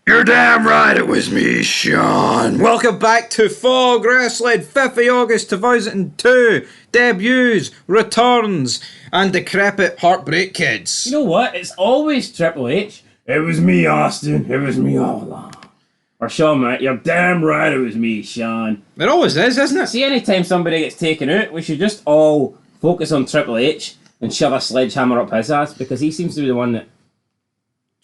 You're damn right it was me, Sean. Welcome back to Fog Wrestling, 5th of August 2002. Debuts, returns, and decrepit Heartbreak Kids. You know what? It's always Triple H. It was me, Austin. It was me all along. Or Shawn, mate. You're damn right it was me, Sean. It always is, isn't it? See, anytime somebody gets taken out, we should just all focus on Triple H and shove a sledgehammer up his ass, because he seems to be the one that...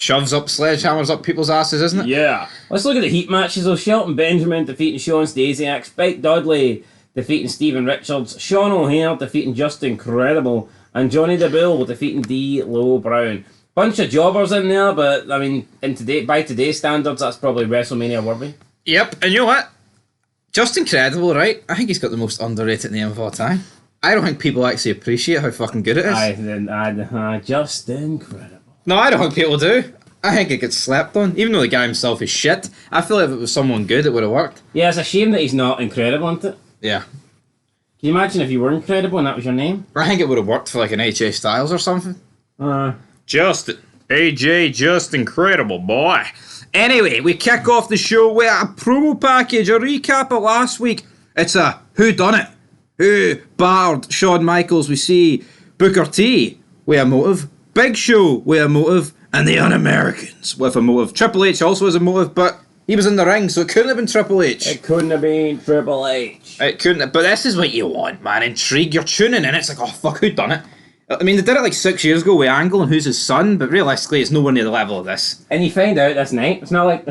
Shoves up sledgehammers up people's asses, isn't it? Yeah. Let's look at the heat matches, though. Shelton Benjamin defeating Sean Stasiak, Spike Dudley defeating Steven Richards, Sean O'Haire defeating Just Incredible, and Johnny Deville defeating D'Lo Brown. Bunch of jobbers in there, but I mean, by today's standards, that's probably WrestleMania worthy. Yep, and you know what? Just Incredible, right? I think he's got the most underrated name of all time. I don't think people actually appreciate how fucking good it is. Just Incredible. No, I don't think people do. I think it gets slept on. Even though the guy himself is shit, I feel like if it was someone good, it would have worked. Yeah, it's a shame that he's not incredible, isn't it? Yeah. Can you imagine if you were incredible and that was your name? I think it would have worked for like an AJ Styles or something. Just AJ, just incredible, boy. Anyway, we kick off the show with a promo package, a recap of last week. It's a who done it? Who battered Shawn Michaels? We see Booker T with a motive, Big Show with a motive, and the Un-Americans with a motive. Triple H also has a motive, but he was in the ring, so it couldn't have been Triple H. It couldn't have been Triple H. It couldn't have, but this is what you want, man. Intrigue. You're tuning in, it's like, oh fuck, who done it? I mean, they did it like 6 years ago with Angle and who's his son, but realistically, it's nowhere near the level of this. And you find out this night. It's not like,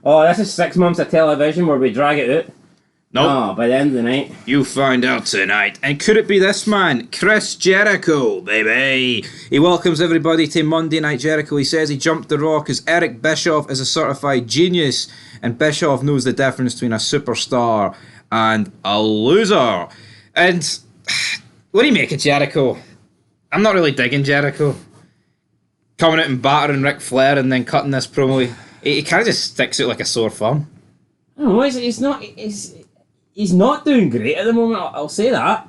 oh, this is 6 months of television where we drag it out. Nope. No, by the end of the night. You find out tonight. And could it be this man, Chris Jericho, baby? He welcomes everybody to Monday Night Jericho. He says he jumped the Raw because Eric Bischoff is a certified genius, and Bischoff knows the difference between a superstar and a loser. And what do you make of Jericho? I'm not really digging Jericho. Coming out and battering Ric Flair and then cutting this promo, he kind of just sticks out like a sore thumb. I don't know, he's not doing great at the moment, I'll say that.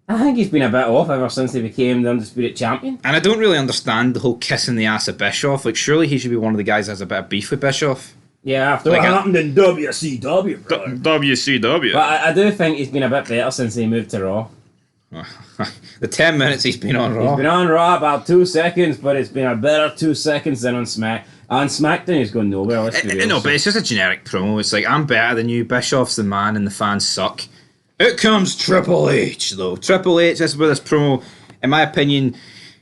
I think he's been a bit off ever since he became the Undisputed Champion. And I don't really understand the whole kissing the ass of Bischoff. Like, surely he should be one of the guys that has a bit of beef with Bischoff. Yeah, after like what happened in WCW, brother. WCW. But I do think he's been a bit better since he moved to Raw. The 10 minutes he's been on Raw. He's been on Raw about 2 seconds, but it's been a better 2 seconds than on SmackDown. On SmackDown, he's going nowhere. No, but it's just a generic promo. It's like, I'm better than you. Bischoff's the man and the fans suck. Out comes Triple H, though. Triple H, this is where this promo, in my opinion,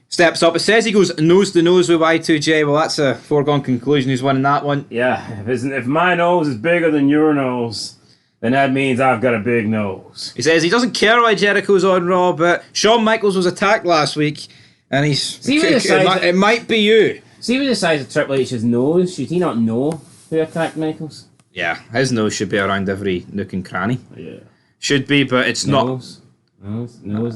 steps up. It says he goes nose to nose with Y2J. Well, that's a foregone conclusion. Who's winning that one? Yeah, if my nose is bigger than your nose, then that means I've got a big nose. He says he doesn't care why Jericho's on Raw, but Shawn Michaels was attacked last week, and it might be you. See with the size of Triple H's nose, should he not know who attacked Michaels? Yeah, his nose should be around every nook and cranny. Yeah. Should be, but it's not. Nose. No.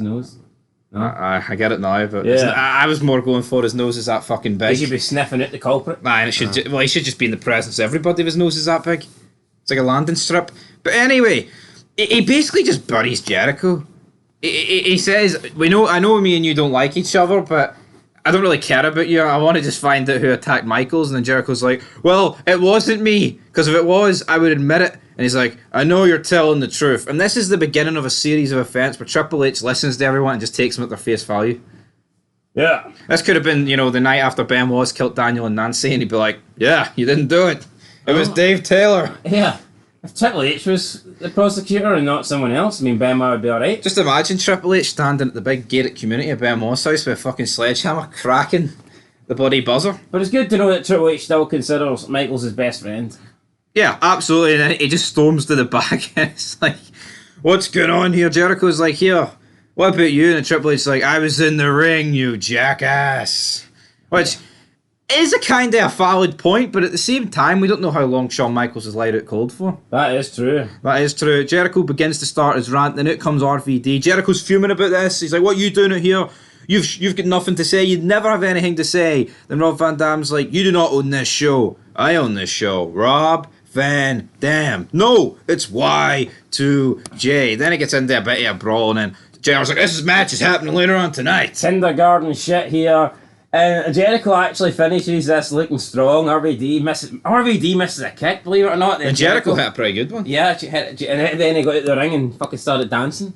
I get it now, but yeah. I was more going for his nose is that fucking big. He should be sniffing at the culprit. Nah, and it should he should just be in the presence of everybody if his nose is that big. It's like a landing strip. But anyway, he basically just buries Jericho. He says, I know me and you don't like each other, but I don't really care about you. I want to just find out who attacked Michaels. And then Jericho's like, well, it wasn't me. Because if it was, I would admit it. And he's like, I know you're telling the truth. And this is the beginning of a series of events where Triple H listens to everyone and just takes them at their face value. Yeah. This could have been, the night after Ben Was killed Daniel and Nancy, and he'd be like, yeah, you didn't do it. It was Dave Taylor. Yeah. If Triple H was the prosecutor and not someone else, I mean, Benoit would be alright. Just imagine Triple H standing at the big gated community of Benoit's house with a fucking sledgehammer, cracking the bloody buzzer. But it's good to know that Triple H still considers Michaels his best friend. Yeah, absolutely. And then he just storms to the back and it's like, what's going on here? Jericho's like, here, what about you? And Triple H's like, I was in the ring, you jackass. Which is a kind of a valid point, but at the same time, we don't know how long Shawn Michaels has laid out cold for. That is true. That is true. Jericho begins to start his rant, then out comes RVD. Jericho's fuming about this. He's like, what are you doing out here? You've got nothing to say. You'd never have anything to say. Then Rob Van Dam's like, you do not own this show. I own this show. Rob Van Dam. No, it's Y2J. Then it gets into a bit of a brawl, and then Jericho's like, this match is happening later on tonight. Kindergarten shit here. And Jericho actually finishes this looking strong. RVD misses a kick, believe it or not. And Jericho hit a pretty good one. Yeah, and then he got out the ring and fucking started dancing.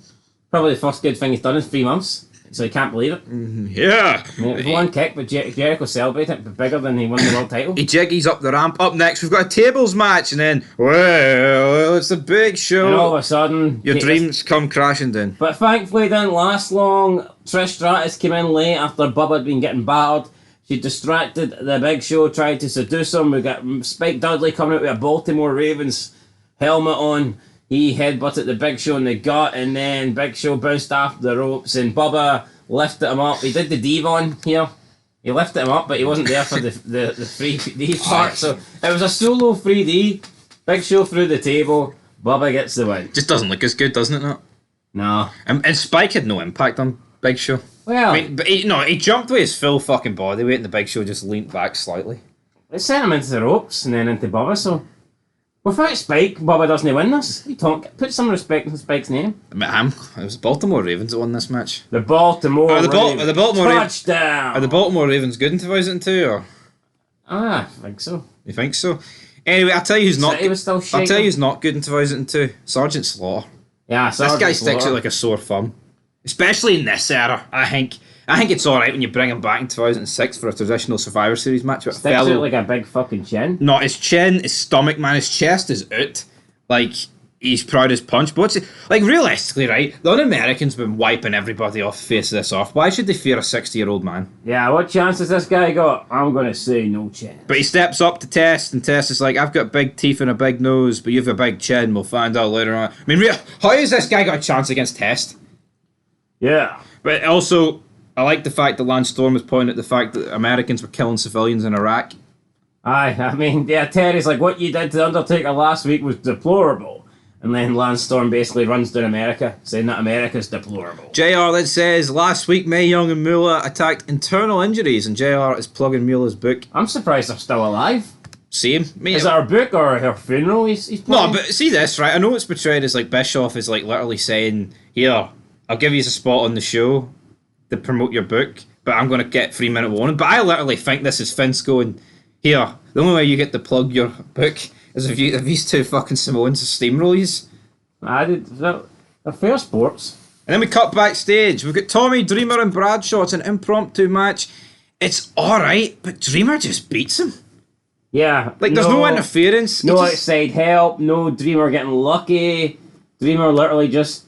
Probably the first good thing he's done in 3 months. So he can't believe it. Yeah. I mean, it was one kick, but Jericho celebrated it bigger than he won the world title. He jiggies up the ramp. Up next, we've got a tables match, and then, well, it's a big show. And all of a sudden... Your dreams come crashing down. But thankfully it didn't last long. Trish Stratus came in late after Bubba had been getting battered. She distracted the Big Show, tried to seduce him. We got Spike Dudley coming out with a Baltimore Ravens helmet on. He headbutted the Big Show in the gut, and then Big Show bounced off the ropes, and Bubba lifted him up. He did the Devon here. He lifted him up, but he wasn't there for the 3D part. So it was a solo 3D. Big Show through the table. Bubba gets the win. Just doesn't look as good, doesn't it? Not? No. And Spike had no impact on Big Show. Well, I mean, but he jumped with his full fucking body weight, and the Big Show just leaned back slightly. it sent him into the ropes and then into Bubba, so... Without Spike, Bubba doesn't win this. Put some respect on Spike's name. I mean, it was Baltimore Ravens that won this match. The Baltimore Are the Ravens. Touchdown! Are the Baltimore Ravens good in 2002, or I think so. you think so? Anyway, I'll tell you who's not. City was still I'll shaking. tell you who's not good in 2002. Sergeant Slaughter. Yeah, This guy sticks out like a sore thumb, especially in this era. I think it's all right when you bring him back in 2006 for a traditional Survivor Series match. But Sticks out like a big fucking chin. not his chin, his stomach, man, his chest is out. Like he's proud as punch. But like realistically, right? The Un-Americans been wiping everybody off the face of this earth. Why should they fear a 60-year-old man? Yeah, what chance has this guy got? I'm gonna say no chance. But he steps up to Test, and Test is like, I've got big teeth and a big nose, but you've a big chin. We'll find out later on. I mean, how has this guy got a chance against Test? Yeah. But also, I like the fact that Lance Storm was pointing at the fact that Americans were killing civilians in Iraq. I mean, yeah, Terry's like, what you did to Undertaker last week was deplorable. And then Lance Storm basically runs down America, saying that America's deplorable. JR then says, last week Mae Young and Moolah attacked internal injuries, and JR is plugging Moolah's book. I'm surprised they're still alive. Same. Is it her book or her funeral he's playing? No, but see this, right? I know it's portrayed as like Bischoff is like literally saying, here, I'll give you a spot on the show to promote your book, but I'm going to get 3-minute warning. But I literally think this is Vince going, here, the only way you get to plug your book is if these two fucking Samoans steamroll yous. They're fair sports. And then we cut backstage. We've got Tommy Dreamer and Bradshaw. It's an impromptu match. It's alright, but Dreamer just beats him. Yeah. Like, there's no interference. No He just- outside help, no Dreamer getting lucky. Dreamer literally just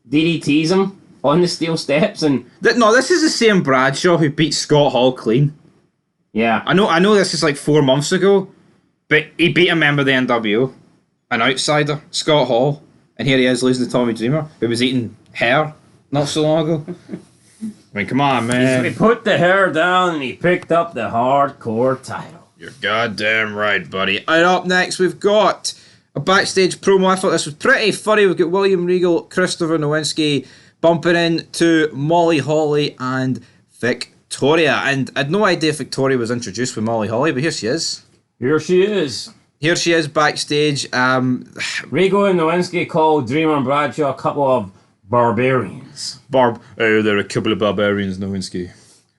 DDTs him on the steel steps and... No, this is the same Bradshaw who beat Scott Hall clean. Yeah. I know this is like 4 months ago, but he beat a member of the NWO, an outsider, Scott Hall, and here he is losing to Tommy Dreamer, who was eating hair not so long ago. I mean, come on, man. He put the hair down and he picked up the hardcore title. You're goddamn right, buddy. And up next, we've got a backstage promo. I thought this was pretty funny. We've got William Regal, Christopher Nowinski bumping into Molly Holly and Victoria. And I had no idea if Victoria was introduced with Molly Holly, but here she is. Here she is. Here she is backstage. Regal and Nowinski called Dreamer and Bradshaw a couple of barbarians. They're a couple of barbarians, Nowinski.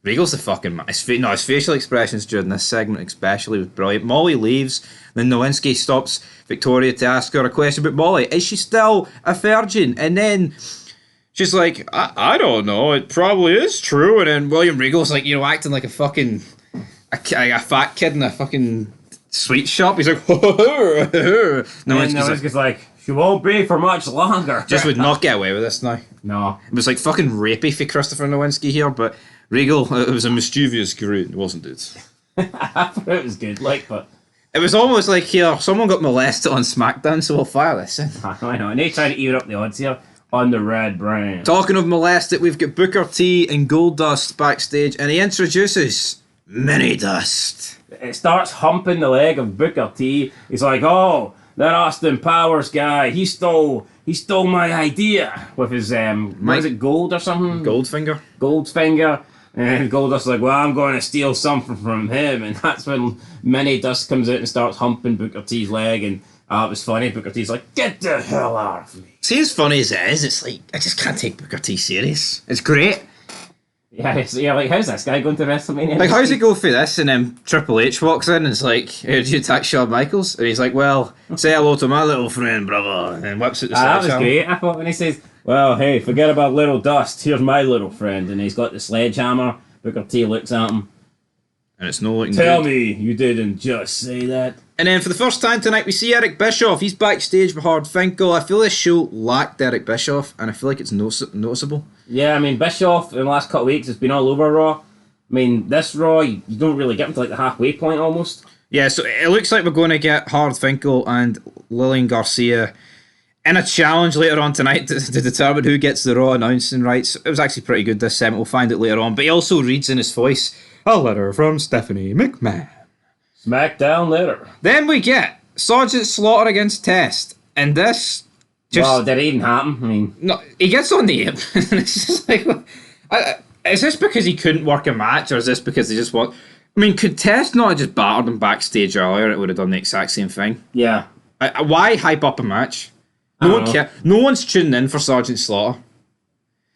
Regal's the fucking man. His facial expressions during this segment especially was brilliant. Molly leaves, then Nowinski stops Victoria to ask her a question about Molly. Is she still a virgin? And then she's like, I don't know, it probably is true. And then William Regal's like, acting like a fucking a fat kid in a fucking sweet shop. He's like, Nowinski's like, she won't be for much longer. just would not get away with this now. No. It was like fucking rapey for Christopher Nowinski here, but Regal, it was a mischievous grin, wasn't it? I thought it was good, but... It was almost like here, someone got molested on SmackDown, so we'll fire this in. I know, and they try to even up the odds here on the red brand. Talking of molested, we've got Booker T and Goldust backstage, and he introduces Mini Dust. It starts humping the leg of Booker T. He's like, oh, that Austin Powers guy, he stole my idea with his, what is it, gold or something? Goldfinger. Goldfinger. And Goldust's like, well, I'm going to steal something from him. And that's when Mini Dust comes out and starts humping Booker T's leg. And it was funny. Booker T's like, get the hell out of me. See, as funny as it is, it's like, I just can't take Booker T serious. It's great. Yeah, like, how's this guy going to WrestleMania? Like, how's he go through this? And then Triple H walks in and it's like, "Hey, did you attack Shawn Michaels?" And he's like, "Well, say hello to my little friend, brother." And then whips out the That was sledgehammer. great. I thought when he says, "Well, hey, forget about little Dust. Here's my little friend," and he's got the sledgehammer. Booker T looks at him. And it's no looking Tell good. me you didn't just say that. And then for the first time tonight, we see Eric Bischoff. He's backstage with Hard Finkel. I feel this show lacked Eric Bischoff, and I feel like it's noticeable. Yeah, I mean, Bischoff in the last couple of weeks has been all over Raw. I mean, this Raw, you don't really get him to like the halfway point almost. Yeah, so it looks like we're going to get Hard Finkel and Lillian Garcia in a challenge later on tonight to determine who gets the Raw announcing rights. It was actually pretty good, this segment. We'll find it later on. But he also reads in his voice, "A letter from Stephanie McMahon." SmackDown later. Then we get Sergeant Slaughter against Test. And this just... Well, did it even happen? I mean, No, he gets on the ape. And it's just like... is this because he couldn't work a match, or is this because they just want... I mean, could Test not have just battered him backstage earlier? It would have done the exact same thing. yeah. Why hype up a match? I No don't one know. care. No one's tuning in for Sergeant Slaughter.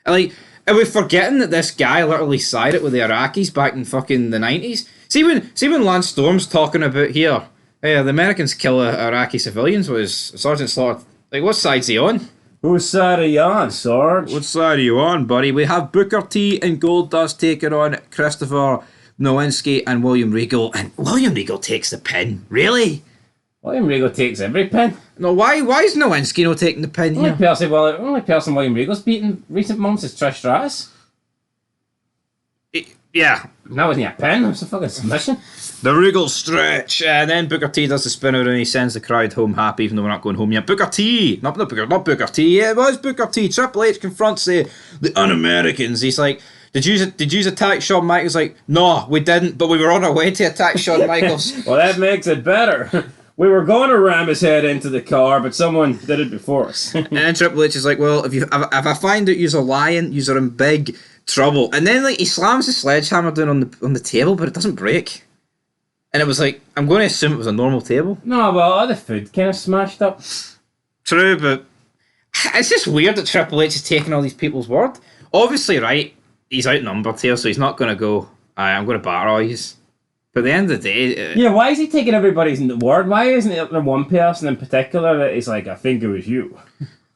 Like, are we forgetting that this guy literally sided it with the Iraqis back in fucking the 90s? See when Lance Storm's talking about here, the Americans kill Iraqi civilians, was Sergeant Slaughter... Like, what side's he on? Whose side are you on, Sarge? What side are you on, buddy? We have Booker T and Goldust taking on Christopher Nowinski and William Regal, and William Regal takes the pin. Really? William Regal takes every pin. No, why is Nowinski not taking the pin Only here? only person William Regal's beaten recent months is Trish Stratus. Yeah, And that wasn't a pin, that was a fucking submission. the Regal stretch, and then Booker T does the spinner and he sends the crowd home happy, even though we're not going home yet. Booker T, not Booker T. Yeah, it was Booker T. Triple H confronts the Un-Americans. He's like, "Did you attack Shawn Michaels?" Like, "No, we didn't, but we were on our way to attack Shawn Michaels." Well, that makes it better. We were going to ram his head into the car, but someone did it before us. And then Triple H is like, "Well, if I find out you're lying, you're in big trouble." And then like he slams the sledgehammer down on the table, but it doesn't break. And it was like, I'm going to assume it was a normal table. No, well, the food kind of smashed up. True, but it's just weird that Triple H is taking all these people's word. Obviously, right, he's outnumbered here, so he's not going to go, "I'm going to batter all yous." But at the end of the day... Yeah, why is he taking everybody's word? Why isn't it the one person in particular that he's like, "I think it was you"?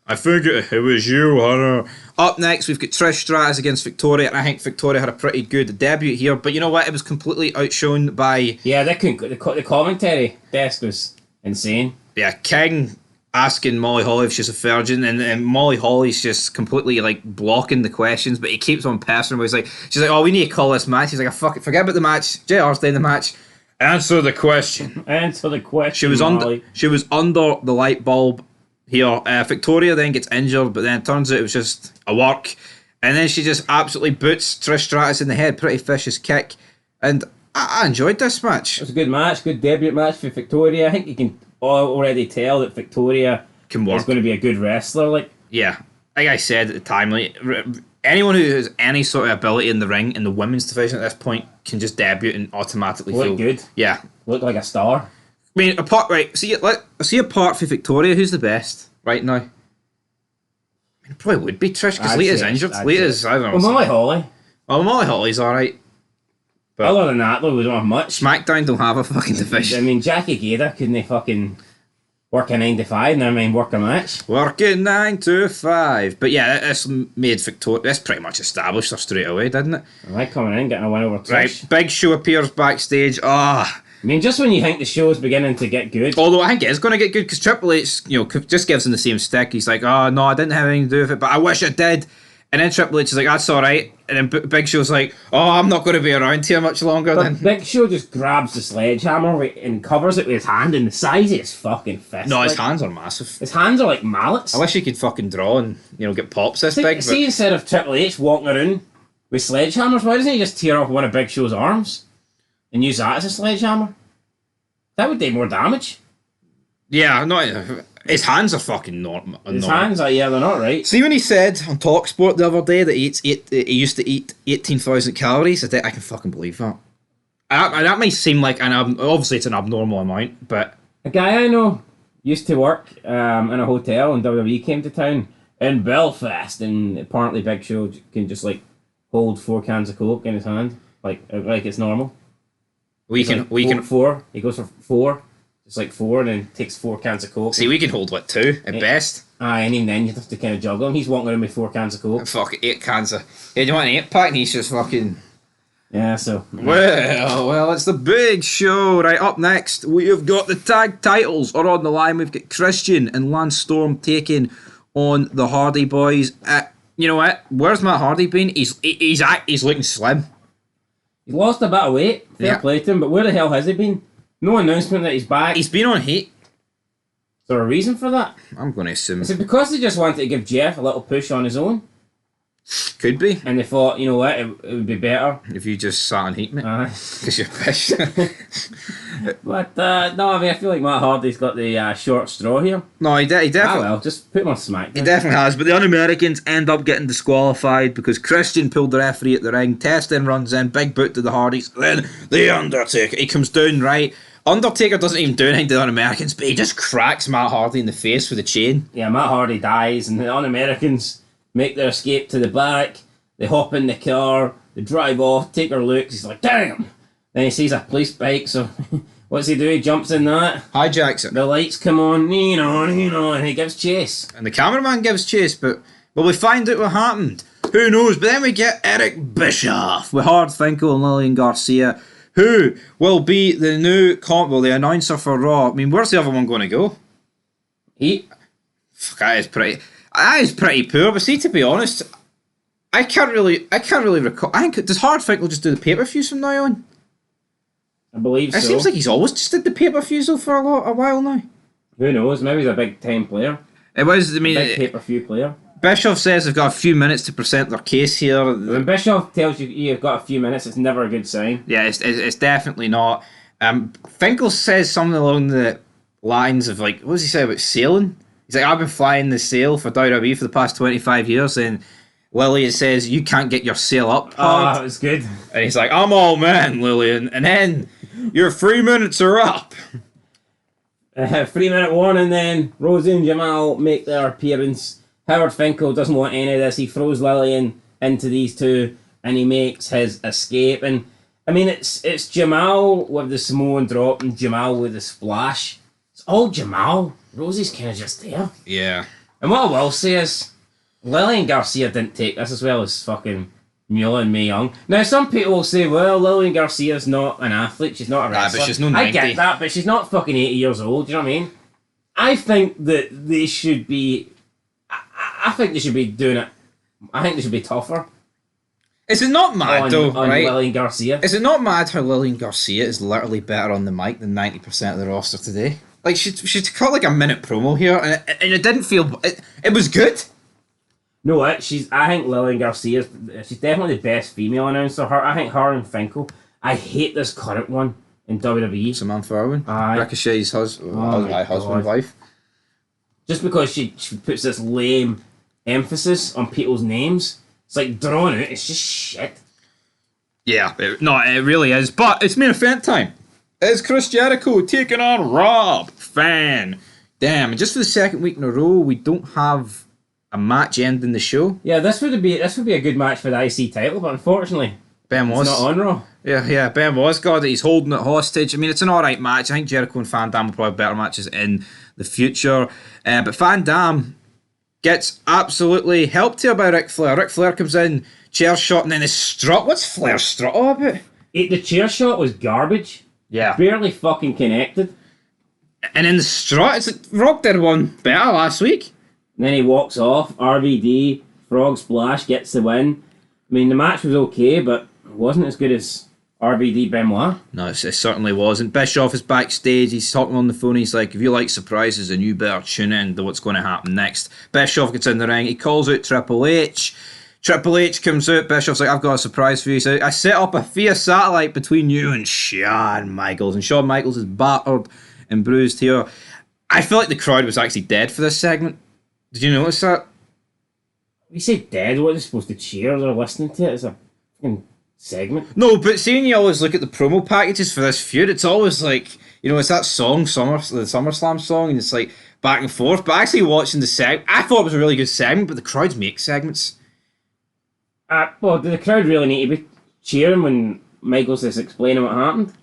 I think it was you, Hunter. Up next, we've got Trish Stratus against Victoria, and I think Victoria had a pretty good debut here. But you know what? It was completely outshone by Yeah, they couldn't. The commentary desk was insane. King asking Molly Holly if she's a virgin, and Molly Holly's just completely like blocking the questions, but he keeps on pestering her. She's like, "Oh, we need to call this match." He's like, forget about the match. JR's doing the match. Answer the question. Answer the question. She was Molly. under the light bulb here. Victoria then gets injured, but then it turns out it was just a work. And then she just absolutely boots Trish Stratus in the head. Pretty vicious kick. And I enjoyed this match. It was a good match, good debut match for Victoria. I think you can already tell that Victoria Can work. is going to be a good wrestler. Like, Yeah. Like I said at the time, like, anyone who has any sort of ability in the ring in the women's division at this point can just debut and automatically Look feel good. Yeah. look like a star. I mean, apart from Victoria, who's the best right now? I mean, it probably would be Trish, because I'd Lita's say- injured. I'd Lita's, say- I don't know. Well, Molly Holly. Oh, Molly Holly's alright. But- Other than that, though, we don't have much. SmackDown don't have a fucking I division. mean, Jackie Gator couldn't they fucking work a 9 to 5, never mind work a match. Working 9 to 5. But yeah, this made Victoria. This pretty much established her straight away, didn't it? I like coming in, getting a win over Trish. Right. Big Show appears backstage. I mean, just when you think the show's beginning to get good. Although I think it is going to get good because Triple H, just gives him the same stick. He's like, "Oh no, I didn't have anything to do with it, but I wish I did." And then Triple H is like, "That's all right." And then Big Show's like, "Oh, I'm not going to be around here much longer." But Then Big Show just grabs the sledgehammer and covers it with his hand, and the size of his fucking fist. no, his like, hands are massive. His hands are like mallets. I wish he could fucking draw and get pops this See, big. But see, instead of Triple H walking around with sledgehammers, why doesn't he just tear off one of Big Show's arms and use that as a sledgehammer? That would do more damage. yeah, no, his hands are fucking normal. His hands are, yeah, they're not right. See when he said on Talksport the other day that he used to eat 18,000 calories? I can fucking believe that. That might seem like obviously it's an abnormal amount, but A guy I know used to work in a hotel, and WWE came to town in Belfast, and apparently Big Show can just like hold 4 cans of Coke in his hand, like it's normal. We can four. He goes for 4. It's like 4, and then takes 4 cans of Coke. see. We can hold 2 at best. Aye, and even then you have to kind of juggle him. He's walking around with 4 cans of Coke. Fuck 8 cans of. Yeah, do you want an 8-pack? And he's just fucking. Yeah, so. Well, it's the big show. Right, up next, we have got the tag titles are on the line. We've got Christian and Lance Storm taking on the Hardy Boys. You know what? Where's Matt Hardy been? He's looking slim. He lost a bit of weight. Fair play to him, but where the hell has he been? No announcement that he's back. He's been on Heat. Is there a reason for that? I'm going to assume. Is it because they just wanted to give Jeff a little push on his own? Could be. And they thought, you know what, it would be better. If you just sat on Heat, mate. Because you're pissed. But, no, I mean, I feel like Matt Hardy's got the short straw here. No, he definitely... well, just put him on SmackDown. He definitely has, but the Un-Americans end up getting disqualified because Christian pulled the referee at the ring. Test then runs in, big boot to the Hardys. Then the Undertaker, he comes down, right? Undertaker doesn't even do anything to the Un-Americans, but he just cracks Matt Hardy in the face with a chain. Yeah, Matt Hardy dies, and the Un-Americans make their escape to the back. They hop in the car, they drive off, take their looks. He's like, damn! Then he sees a police bike, so what's he do? He jumps in that. Hijacks it. The lights come on, and he gives chase. And the cameraman gives chase, but will we find out what happened? Who knows? But then we get Eric Bischoff with Hard Finkel and Lillian Garcia, who will be the new the announcer for Raw. I mean, where's the other one going to go? Heat. Fuck, that is pretty poor. But see, to be honest, I can't really recall. I think does Hard Finkel just do the pay-per-views from now on? I believe so. It seems like he's always just did the pay-per-views though for a while now. Who knows? Maybe he's a big time player. It was. I mean, big pay-per-view player. Bischoff says they've got a few minutes to present their case here. When Bischoff tells you you've got a few minutes, it's never a good sign. Yeah, it's definitely not. Finkel says something along the lines of like, what does he say about sailing? He's like, I've been flying the sail for WWE for the past 25 years, and Lillian says, you can't get your sail up. Oh, that was good. And he's like, I'm all man, Lillian. And then your 3 minutes are up. 3-minute warning then. Rosie and Jamal make their appearance. Howard Finkel doesn't want any of this. He throws Lillian into these two, and he makes his escape. And I mean, it's Jamal with the Samoan drop and Jamal with the splash. It's all Jamal. Rosie's kind of just there. Yeah. And what I will say is, Lillian Garcia didn't take this as well as fucking Mula and Mae Young. Now, some people will say, well, Lillian Garcia's not an athlete. She's not a wrestler. But she's no 90. I get that, but she's not fucking 80 years old. Do you know what I mean? I think that they should be... I think they should be doing it. I think they should be tougher. Is it not mad though, on right? Lillian Garcia. Is it not mad how Lillian Garcia is literally better on the mic than 90% of the roster today? Like she cut like a minute promo here, and it didn't feel. It was good. No, what? I think Lillian Garcia. She's definitely the best female announcer. I think her and Finkel. I hate this current one in WWE. Samantha Irwin, Aye. Ricochet's husband, wife. Just because she puts this lame emphasis on people's names, it's like drawn out. It's just shit. Yeah, it really is. But it's main event time. It's Chris Jericho taking on Rob Van Dam. And just for the second week in a row, we don't have a match ending the show. Yeah, this would be a good match for the IC title, but unfortunately, Ben was it's not on Raw. Yeah, Ben was got it. He's holding it hostage. I mean, it's an alright match. I think Jericho and Van Dam will probably have better matches in the future. But Van Dam gets absolutely helped here by Ric Flair. Ric Flair comes in, chair shot, and then his strut. What's Flair's strut all about? The chair shot was garbage. Yeah. Barely fucking connected. And in the strut, it's like Rock did one better last week. And then he walks off. RVD, Frog Splash gets the win. I mean, the match was okay, but it wasn't as good as RVD Benoit. No, it certainly wasn't. Bischoff is backstage. He's talking on the phone. He's like, if you like surprises, then you better tune in to what's going to happen next. Bischoff gets in the ring. He calls out Triple H. Triple H comes out. Bischoff's like, I've got a surprise for you. So I set up a via satellite between you and Shawn Michaels. And Shawn Michaels is battered and bruised here. I feel like the crowd was actually dead for this segment. Did you notice that? We say dead. What are they supposed to cheer? They're listening to it. It's a fucking segment. No, but seeing you always look at the promo packages for this feud, it's always like, you know, it's that song, the SummerSlam song, and it's like back and forth. But actually watching the segment, I thought it was a really good segment, but the crowds make segments. Well, did the crowd really need to be cheering when Michaels is explaining what happened?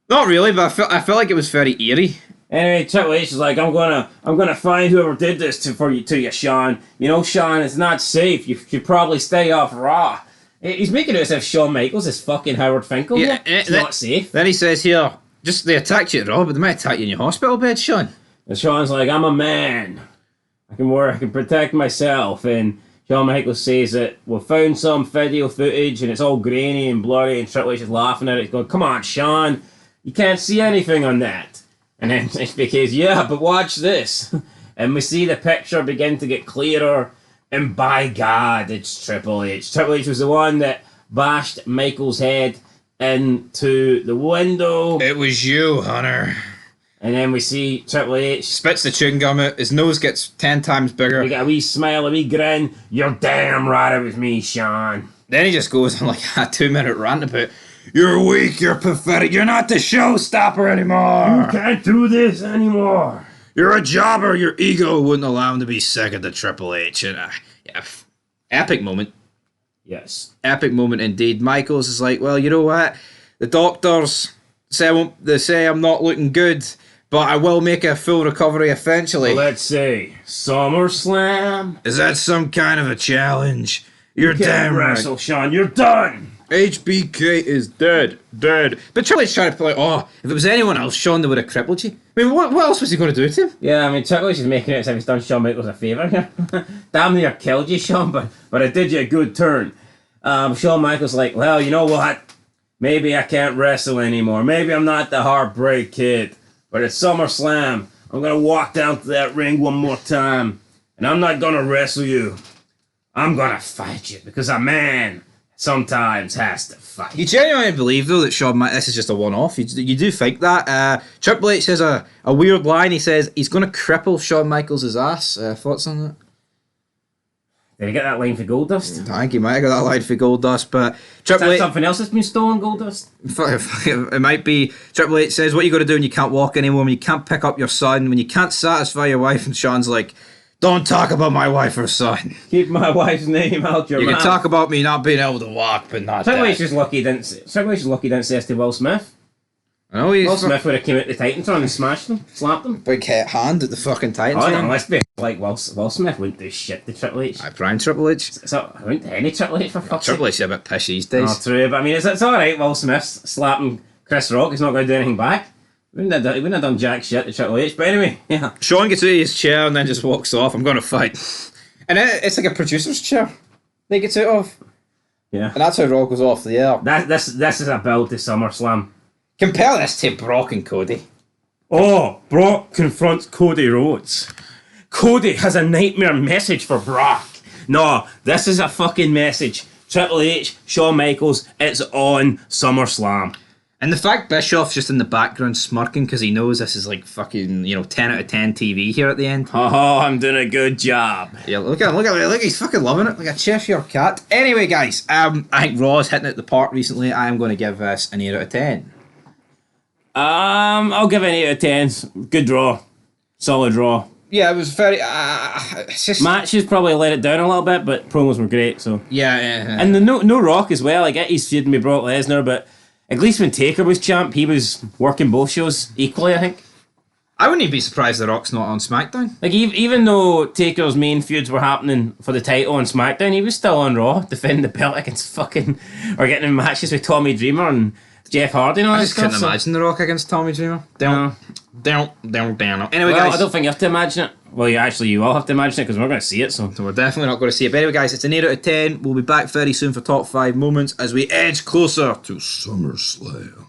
Not really, but I felt like it was very eerie. Anyway, Triple H is like, I'm gonna find whoever did this to you, Sean. You know, Sean, it's not safe. You should probably stay off Raw. He's making it as if Shawn Michaels is fucking Howard Finkel. Yeah, it's not safe. Then he says here, just they attacked you at Raw, but they might attack you in your hospital bed, Sean. And Sean's like, I'm a man. I can protect myself. And Shawn Michaels says that we found some video footage and it's all grainy and blurry, and Triple H is laughing at it, going, come on, Sean, you can't see anything on that. And then it's because, yeah, but watch this. And we see the picture begin to get clearer. And by God, it's Triple H. Triple H was the one that bashed Michael's head into the window. It was you, Hunter. And then we see Triple H. Spits the chewing gum out. His nose gets 10 times bigger. We got a wee smile, a wee grin. You're damn right it was me, Sean. Then he just goes on like a 2-minute rant about, you're weak, you're pathetic, you're not the showstopper anymore. You can't do this anymore. You're a jobber, your ego wouldn't allow him to be second to Triple H. And yeah, epic moment. Yes. Epic moment indeed. Michaels is like, well, you know what? The doctors say I'm not looking good, but I will make a full recovery eventually. Well, let's say SummerSlam. Is that some kind of a challenge? You're You can't damn right. wrestle, Sean. You're done. HBK is dead. But Triple H trying to play, if it was anyone else, Sean, they would have crippled you. I mean, what else was he going to do to him? Yeah, I mean, Triple H is making it as if he's done Shawn Michaels a favour here. Damn near killed you, Shawn, but I did you a good turn. Shawn Michaels like, well, you know what? Maybe I can't wrestle anymore. Maybe I'm not the Heartbreak Kid. But at SummerSlam, I'm going to walk down to that ring one more time. And I'm not going to wrestle you. I'm going to fight you because a man sometimes has to fight. You genuinely believe, though, that this is just a one-off? You do think that? Triple H says a weird line. He says he's going to cripple Shawn Michaels' ass. Thoughts on that? Did he get that line for Goldust? I think he might have got that line for Goldust, but Is Triple that H... something else that's been stolen, Goldust? It might be. Triple H says, what you got to do when you can't walk anymore, when you can't pick up your son, when you can't satisfy your wife, and Sean's like, don't talk about my wife or son. Keep my wife's name out your mouth. You can talk about me not being able to walk, but not Triple that. H is lucky he didn't say this to Will Smith. I know he's Will Smith would have came out the Titantron and smashed them, slapped them. big hand at the fucking Titans. Oh no, let's be like Will Smith wouldn't do shit to Triple H. I prime Triple H. So I wouldn't do any Triple H for fuck's sake. Triple H is a bit pish these days. Oh, true, but I mean, it's alright. Will Smith's slapping Chris Rock. He's not going to do anything back. He wouldn't have done jack shit to Triple H. But anyway, yeah. Sean gets out of his chair and then just walks off. I'm going to fight. And it's like a producer's chair they gets out of. Yeah. And that's how Raw goes off the air. This is a build to SummerSlam. Compare this to Brock and Cody. Oh, Brock confronts Cody Rhodes. Cody has a nightmare message for Brock. No, this is a fucking message. Triple H, Shawn Michaels, it's on SummerSlam. And the fact Bischoff's just in the background smirking because he knows this is like fucking, 10 out of 10 TV here at the end. Oh, I'm doing a good job. Yeah, look at him, look, he's fucking loving it, like a Cheshire cat. Anyway, guys, I think Raw's hitting it the park recently. I am going to give this an 8 out of 10. I'll give it an 8 out of 10. Good draw. Solid draw. Yeah, it was very, it's just... Matches probably let it down a little bit, but promos were great, so... Yeah. And the no Rock as well. I get he's feuding with Brock Lesnar, but at least when Taker was champ, he was working both shows equally, I think. I wouldn't even be surprised The Rock's not on SmackDown. Like, even though Taker's main feuds were happening for the title on SmackDown, he was still on Raw, defending the belt against fucking... or getting in matches with Tommy Dreamer and Jeff Hardy and all I that just stuff. couldn't imagine The Rock against Tommy Dreamer. Down. Anyway, Well, guys... I don't think you have to imagine it. Well, you all have to imagine it because we're going to see it, so... So we're definitely not going to see it. But anyway, guys, it's an 8 out of 10. We'll be back very soon for top 5 moments as we edge closer to SummerSlam.